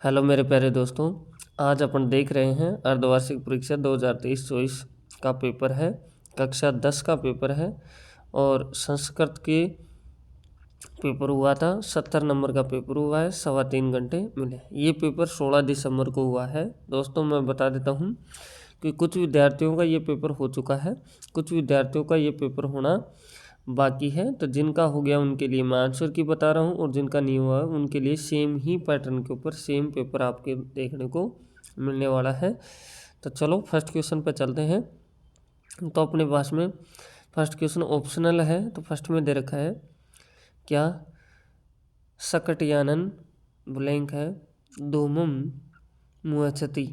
Hello मेरे प्यारे दोस्तों। आज अपन देख रहे हैं अर्धवार्षिक परीक्षा 2023-24 का पेपर है। कक्षा 10 का पेपर है और संस्कृत के पेपर हुआ था। 70 नंबर का पेपर हुआ है। 3.25 घंटे मिले। ये पेपर 16 दिसंबर को हुआ है। दोस्तों मैं बता देता हूँ कि कुछ विद्यार्थियों का ये पेपर हो चुका है, कुछ विद्यार्थियों का ये पेपर होना बाकी है। तो जिनका हो गया उनके लिए मैं आंसर की बता रहा हूँ और जिनका नहीं हुआ उनके लिए सेम ही पैटर्न के ऊपर सेम पेपर आपके देखने को मिलने वाला है। तो चलो फर्स्ट क्वेश्चन पर चलते हैं। तो अपने पास में फर्स्ट क्वेश्चन ऑप्शनल है। तो फर्स्ट में दे रखा है क्या सकटयानन ब्लैंक है धूमम मुअच्छति,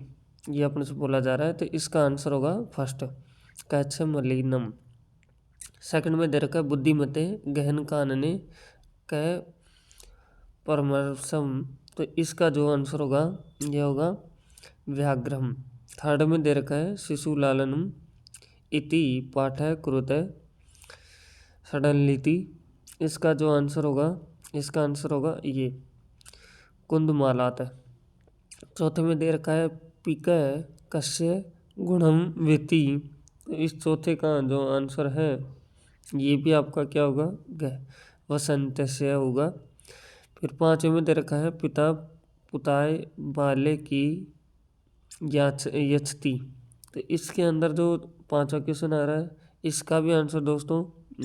ये अपने से बोला जा रहा है। तो इसका आंसर होगा फर्स्ट कैच मलिनम। सेकंड में दे रखा है बुद्धिमते गहन कानने कै परमर्शम, तो इसका जो आंसर होगा यह होगा व्याघ्रम। थर्ड में दे रखा है शिशु लालनम इति पाठ कृत सडनलिति, इसका जो आंसर होगा इसका आंसर होगा ये कुंदमालात। चौथे में दे रखा है पिक कस्य गुणम वेति, इस चौथे का जो आंसर है ये भी आपका क्या होगा वसंत से होगा। फिर पाँचवें में दे रखा है पिता पुताय बाले की यचती, तो इसके अंदर जो पांचवा क्वेश्चन आ रहा है इसका भी आंसर दोस्तों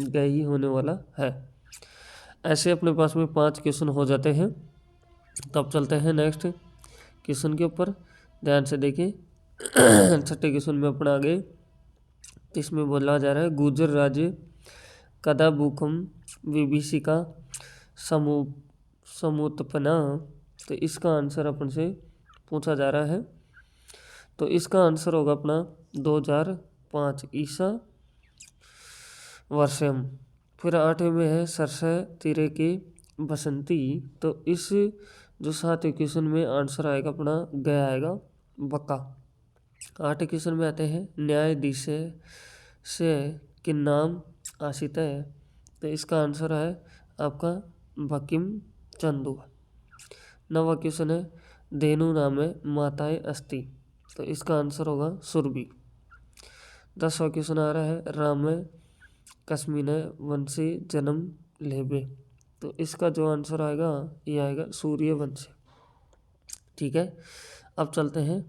ग ही होने वाला है। ऐसे अपने पास में 5 क्वेश्चन हो जाते हैं। तब चलते हैं नेक्स्ट क्वेश्चन के ऊपर, ध्यान से देखिए। छठे क्वेश्चन में अपना आगे इसमें बोला जा रहा है गुर्जर राज्य कदा भूकंप विभीषिका समुत्पन्ना, तो इसका आंसर अपन से पूछा जा रहा है। तो इसका आंसर होगा अपना 2005 ईसा वर्षम। फिर 8वें में है सरसय तीरे के बसंती, तो इस जो 7वें क्वेश्चन में आंसर आएगा अपना गया आएगा बका। 8वें क्वेश्चन में आते हैं न्यायाधीश से कि नाम आशित है, तो इसका आंसर है आपका बकिम चंदू। 9वां क्वेश्चन है धेनु नाम माताएं अस्ति, तो इसका आंसर होगा सुरभि। 10वां क्वेश्चन आ रहा है राम कस्मिन वंशी जन्म लेबे, तो इसका जो आंसर आएगा ये आएगा सूर्यवंश। ठीक है, अब चलते हैं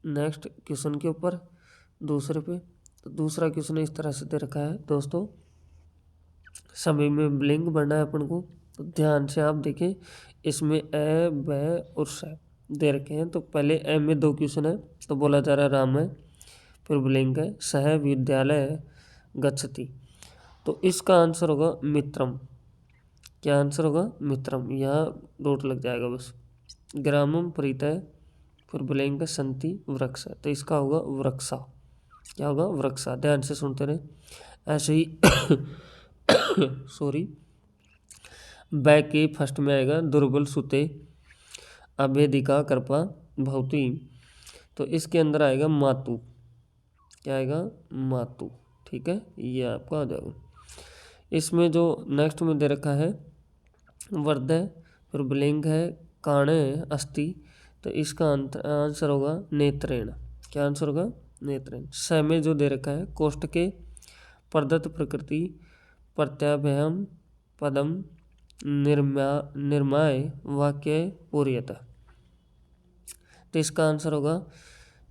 नेक्स्ट क्वेश्चन के ऊपर दूसरे पे। तो दूसरा क्वेश्चन इस तरह से दे रखा है दोस्तों, सभी में ब्लिंक बनना है अपन को, तो ध्यान से आप देखें। इसमें ए ब और स दे रखे हैं। तो पहले ए में 2 क्वेश्चन है, तो बोला जा रहा है राम है, फिर ब्लिंक है सह विद्यालय गच्छति, तो इसका आंसर होगा मित्रम। क्या आंसर होगा मित्रम, यहाँ डोट लग जाएगा बस। ग्रामम प्रीतय, फिर ब्लिंक संति वृक्ष, तो इसका होगा वृक्षा। क्या होगा वृक्षा, ध्यान से सुनते रहे। ऐसे ही सॉरी बैक के फर्स्ट में आएगा दुर्बल सुते अभेदिका कृपा भवती, तो इसके अंदर आएगा मातु। क्या आएगा मातु। ठीक है, ये आपका आ जाएगा। इसमें जो नेक्स्ट में दे रखा है वर्ध है, फिर ब्लिंग है काणे अस्थि, तो इसका आंसर होगा नेत्रेण। क्या आंसर होगा नेत्रेण। स में जो दे रखा है कोष्ठ के प्रदत्त प्रकृति प्रत्याभ्याम पदम निर्माय वाक्य पूर्यत, तो इसका आंसर होगा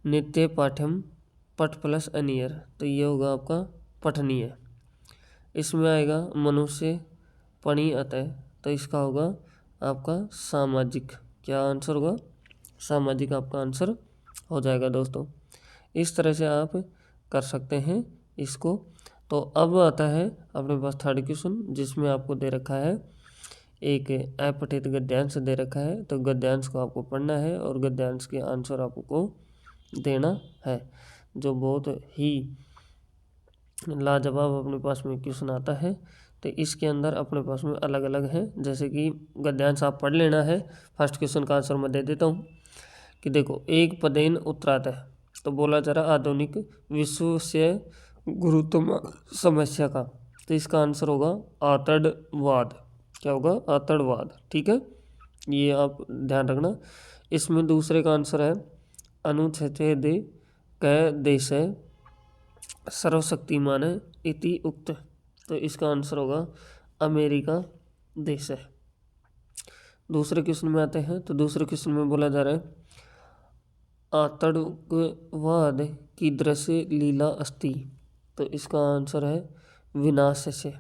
नित्य पाठ्यम पठ प्लस अनियर, तो ये होगा आपका पठनीय। इसमें आएगा मनुष्य पणि अतः, तो इसका होगा आपका सामाजिक। क्या आंसर होगा सामाजिक, आपका आंसर हो जाएगा दोस्तों। इस तरह से आप कर सकते हैं इसको। तो अब आता है अपने पास थर्ड क्वेश्चन, जिसमें आपको दे रखा है एक अपठित गद्यांश दे रखा है। तो गद्यांश को आपको पढ़ना है और गद्यांश के आंसर आपको देना है, जो बहुत ही लाजवाब अपने पास में क्वेश्चन आता है। तो इसके अंदर अपने पास में अलग अलग है, जैसे कि गद्यांश आप पढ़ लेना है। फर्स्ट क्वेश्चन का आंसर मैं दे देता हूँ कि देखो एक पदेन उत्तरात है, तो बोला जा रहा आधुनिक विश्व से गुरुत्व समस्या का, तो इसका आंसर होगा आतड़वाद। क्या होगा आतड़वाद। ठीक है, ये आप ध्यान रखना। इसमें दूसरे का आंसर है अनुच्छेद क देश है सर्वशक्तिमान इति उक्त। तो इसका आंसर होगा अमेरिका देश है। दूसरे क्वेश्चन में आते हैं। तो दूसरे क्वेश्चन में बोला जा रहा है आतंकवाद की दृश्य लीला अस्ति। तो इसका आंसर है विनाश से।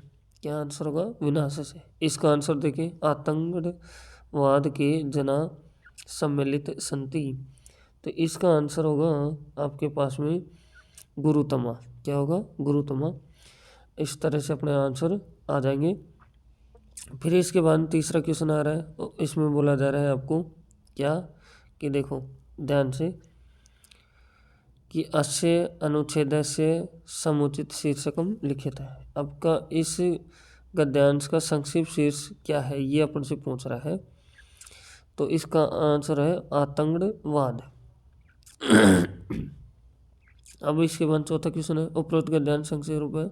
क्या आंसर होगा? विनाश से। इसका आंसर देखिए आतंकवाद के जना सम्मिलित संति। तो इसका आंसर होगा आपके पास में गुरुतमा। क्या होगा? गुरुतमा। इस तरह से अपने आंसर आ जाएंगे। फिर इसके बाद तीसरा क्वेश्चन आ रहा है। इसमें बोला जा रहा है आपको क्या कि देखो ध्यान से कि अस्य अनुच्छेद से समुचित शीर्षकम लिखित है। आपका इस गद्यांश का संक्षिप्त शीर्ष क्या है ये अपन से पूछ रहा है। तो इसका आंसर है आतंकवाद। अब इसके बाद चौथा क्वेश्चन है उपरोक्त गद्यांश संक्षिप्त रूप है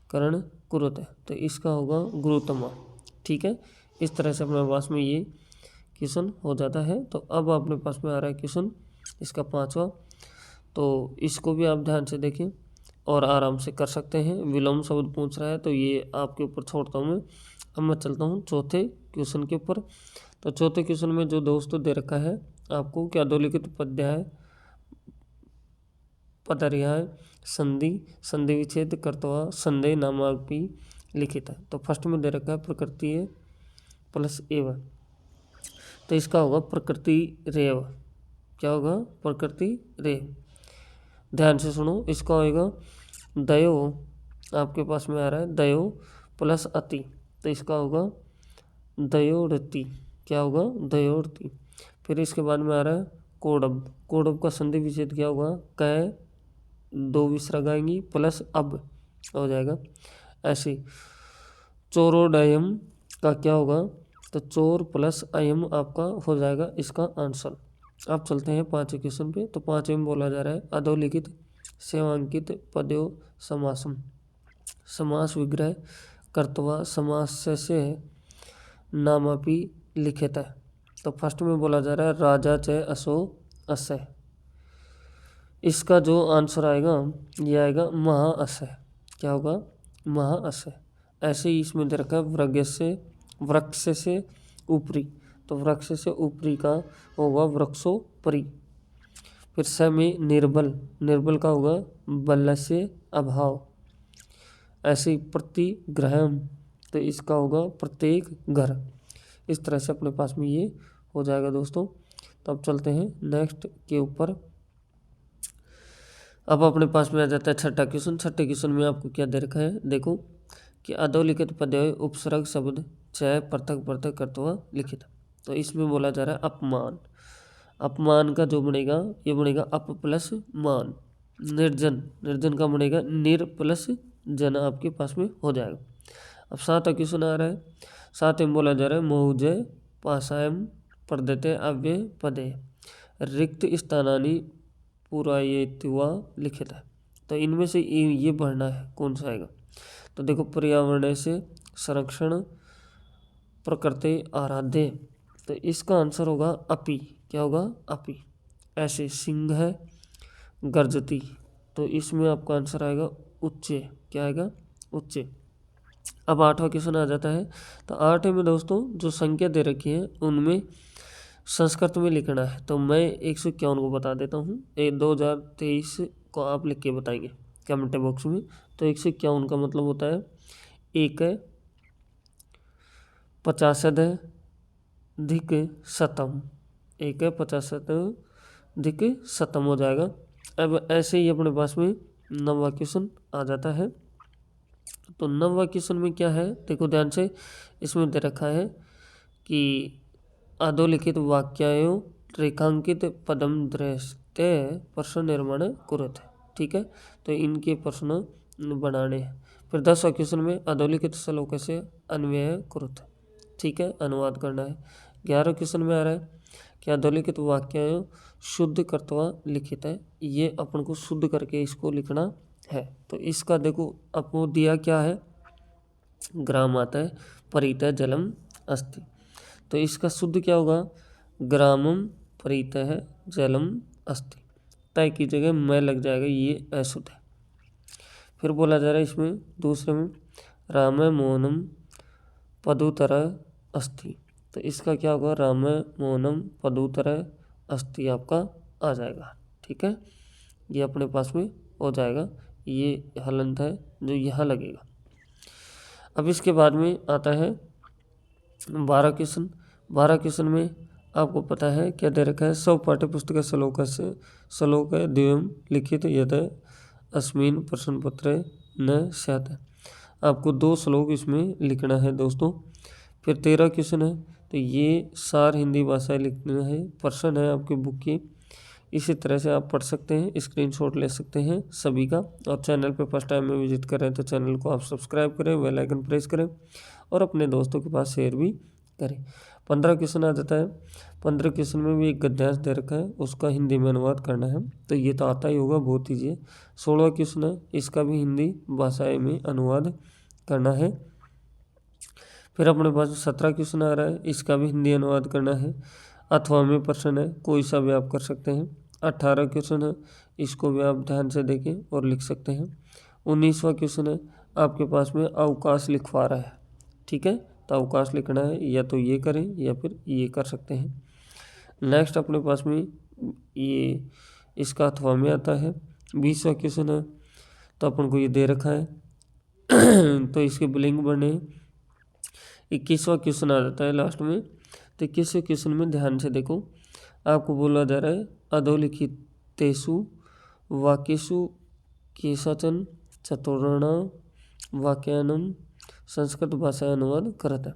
करण कुरुत है। तो इसका होगा गुरुतमा। ठीक है, इस तरह से अपने पास में ये क्वेश्चन हो जाता है। तो अब अपने पास में आ रहा है क्वेश्चन इसका पांचवा। तो इसको भी आप ध्यान से देखें और आराम से कर सकते हैं। विलोम शब्द पूछ रहा है तो ये आपके ऊपर छोड़ता हूँ मैं। अब मैं चलता हूँ चौथे क्वेश्चन के ऊपर। तो चौथे क्वेश्चन में जो दोस्तों दे रखा है आपको क्या अधोलिखित पद्याय पदर्याय संधि संधि विच्छेद कर्तवा संदेह नामापि लिखित है। तो फर्स्ट में दे रखा है प्रकृति प्लस एव। तो इसका होगा प्रकृति रेव। क्या होगा? प्रकृति रेव। ध्यान से सुनो। इसका होगा दयो। आपके पास में आ रहा है दयो प्लस अति। तो इसका होगा दयोरति। क्या होगा? दयोरति। फिर इसके बाद में आ रहा है कोडब। कोडब का संधि विच्छेद क्या होगा? कै दो विसर्ग आएंगी प्लस अब हो जाएगा। ऐसे चोरोडयम का क्या होगा? तो चोर प्लस अयम आपका हो जाएगा इसका आंसर। अब चलते हैं पांचवें क्वेश्चन पे। तो पांचवें में बोला जा रहा है अधोलिखित सेवांकित पदों समासम समास विग्रह कर्तवा समास से नामापि लिखित है। तो फर्स्ट में बोला जा रहा है राजा च असो अस्य। इसका जो आंसर आएगा ये आएगा महाअस्य। क्या होगा? महाअस्य। ऐसे ही इसमें दे रखा है वृक्ष से ऊपरी। तो वृक्ष से ऊपरी का होगा वृक्षोपरि। फिर स में निर्बल। निर्बल का होगा बल से अभाव। ऐसे ही प्रतिग्रहम। तो इसका होगा प्रत्येक घर। इस तरह से अपने पास में ये हो जाएगा दोस्तों। तो अब चलते हैं नेक्स्ट के ऊपर। अब अपने पास में आ जाता है छठा क्वेश्चन। छठे क्वेश्चन में आपको क्या दे रखा है देखो कि अधोलिखित पदों उपसर्ग शब्द चय पृथक पृथक कर्तवा लिखित। तो इसमें बोला जा रहा है अपमान। अपमान का जो बनेगा ये बनेगा अप प्लस मान। निर्जन। निर्जन का बनेगा निर प्लस जन आपके पास में हो जाएगा। अब सातवां क्वेश्चन आ रहा है। साथ में बोला जा रहा है मौजय पासायम प्रदते अव्यय पदे रिक्त स्थानानि पुरायित्वा लिखित है। तो इनमें से ये पढ़ना है कौन सा आएगा। तो देखो पर्यावरण से संरक्षण प्रकृति आराध्य। तो इसका आंसर होगा अपि। क्या होगा? अपि। ऐसे सिंह है गर्जती। तो इसमें आपका आंसर आएगा उच्चे। क्या आएगा? उच्चे। अब आठवां क्वेश्चन आ जाता है। तो आठवें में दोस्तों जो संख्या दे रखी है उनमें संस्कृत में लिखना है। तो मैं 151 को बता देता हूँ। 2023 को आप लिख के बताएंगे कमेंट बॉक्स में। तो 151 का मतलब होता है एक 50 धिक शतम। एक 50 धिक शतम हो जाएगा। अब ऐसे ही अपने पास में नौवां क्वेश्चन आ जाता है। तो नौवां क्वेश्चन में क्या है देखो ध्यान से। इसमें दे रखा है कि अधोलिखित वाक्यायों रेखांकित पदम दृष्टे प्रश्न निर्माण कुरुत। ठीक है, तो इनके प्रश्न बनाने हैं। फिर 10वां क्वेश्चन में अधोलिखित श्लोक से अन्वय कुरुत। ठीक है, अनुवाद करना है। 11वां क्वेश्चन में आ रहा है कि अधोलिखित वाक्यायों शुद्ध कर्तवा लिखित है। ये अपन को शुद्ध करके इसको लिखना है। तो इसका देखो आपको दिया क्या है, ग्राम आता है परितः जलम अस्ति। तो इसका शुद्ध क्या होगा? ग्रामम प्रीतः जलम अस्ति, तय की जगह मैं लग जाएगा, ये अशुद्ध है। फिर बोला जा रहा है इसमें दूसरे में राम मौनम पदुतरः अस्ति, तो इसका क्या होगा, राम मौनम पदुतरः अस्ति आपका आ जाएगा। ठीक है, ये अपने पास में हो जाएगा, ये हलंत है जो यहाँ लगेगा। अब इसके बाद में आता है 12 क्वेश्चन। 12 क्वेश्चन में आपको पता है क्या दे रखा है, सौ पाठ्य पुस्तक श्लोक द्वयम लिखित यद अस्मिन प्रश्न पत्र न स्यात्, आपको 2 श्लोक इसमें लिखना है दोस्तों। फिर 13 क्वेश्चन है, तो ये सार हिंदी भाषा लिखना है, प्रश्न है आपकी बुक की। इसी तरह से आप पढ़ सकते हैं, स्क्रीनशॉट ले सकते हैं सभी का। और चैनल पे फर्स्ट टाइम में विजिट कर रहे हैं तो चैनल को आप सब्सक्राइब करें, बेल आइकन प्रेस करें और अपने दोस्तों के पास शेयर भी करें। 15 क्वेश्चन आ जाता है। 15 क्वेश्चन में भी एक गद्यांश दे रखा है, उसका हिंदी में अनुवाद करना है, तो ये तो आता ही होगा, बहुत ईजी। 16 क्वेश्चन है, इसका भी हिंदी भाषा में अनुवाद करना है। फिर अपने पास 17 क्वेश्चन आ रहा है, इसका भी हिंदी अनुवाद करना है। अथवा में प्रश्न है, कोई सा भी आप कर सकते हैं। 18 क्वेश्चन है, इसको भी आप ध्यान से देखें और लिख सकते हैं। 19वां क्वेश्चन है, आपके पास में अवकाश लिखवा रहा है। ठीक है, तो अवकाश लिखना है, या तो ये करें या फिर ये कर सकते हैं। नेक्स्ट अपने पास में ये इसका अथवा में आता है। 20वां क्वेश्चन है, तो अपन को ये दे रखा है तो इसके लिंग बने। 21वां क्वेश्चन आ जाता है लास्ट में। तो 21वें क्वेश्चन में ध्यान से देखो, आपको बोला जा रहा है अधोलिखितेषु वाक्येषु केषाचन चतुर्णां वाक्यानां संस्कृत भाषा अनुवाद करत है।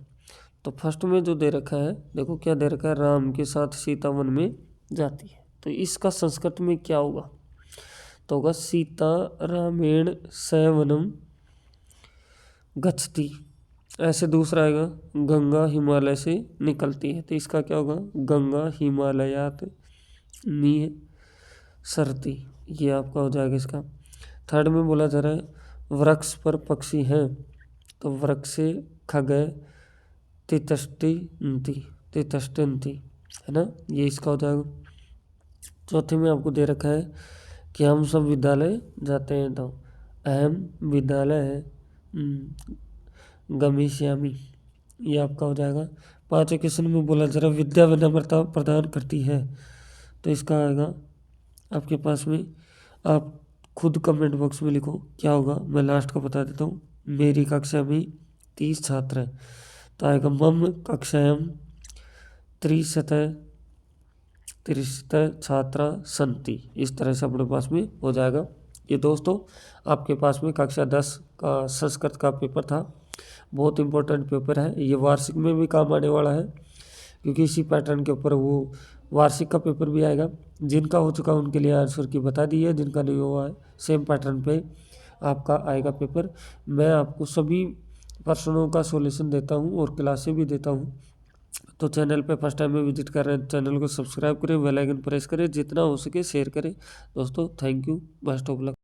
तो फर्स्ट में जो दे रखा है, देखो क्या दे रखा है, राम के साथ सीता वन में जाती है, तो इसका संस्कृत में क्या होगा, तो होगा सीता रामेण सह वनम गच्छति। ऐसे दूसरा आएगा गंगा हिमालय से निकलती है, तो इसका क्या होगा, गंगा हिमालयात निसरति, ये आपका हो जाएगा इसका। थर्ड में बोला जा रहा है वृक्ष पर पक्षी हैं, तो वृक्षे खगय तिष्ठन्ति है ना, ये इसका हो जाएगा। चौथे में आपको दे रखा है कि हम सब विद्यालय जाते हैं, तो अहम विद्यालय गमिष्यामि, ये आपका हो जाएगा। 5वें क्वेश्चन में बोला जा रहा विद्या विनम्रता प्रदान करती है, तो इसका आएगा आपके पास में, आप खुद कमेंट बॉक्स में लिखो क्या होगा, मैं लास्ट का बता देता हूँ। मेरी कक्षा में 30 छात्र हैं, तो आएगा मम कक्षायां 30 छात्रा सन्ति, इस तरह से अपने पास में हो जाएगा। ये दोस्तों आपके पास में कक्षा 10 का संस्कृत का पेपर था, बहुत इंपॉर्टेंट पेपर है, ये वार्षिक में भी काम आने वाला है, क्योंकि इसी पैटर्न के ऊपर वो वार्षिक का पेपर भी आएगा। जिनका हो चुका उनके लिए आंसर की बता दी है, जिनका नहीं हुआ है सेम पैटर्न पे आपका आएगा पेपर। मैं आपको सभी प्रश्नों का सॉल्यूशन देता हूँ और क्लासें भी देता हूँ, तो चैनल पे फर्स्ट टाइम में विजिट कर रहे हैं, चैनल को सब्सक्राइब करें, बेल आइकन प्रेस करें, जितना हो सके शेयर करें दोस्तों। Thank you, best of luck.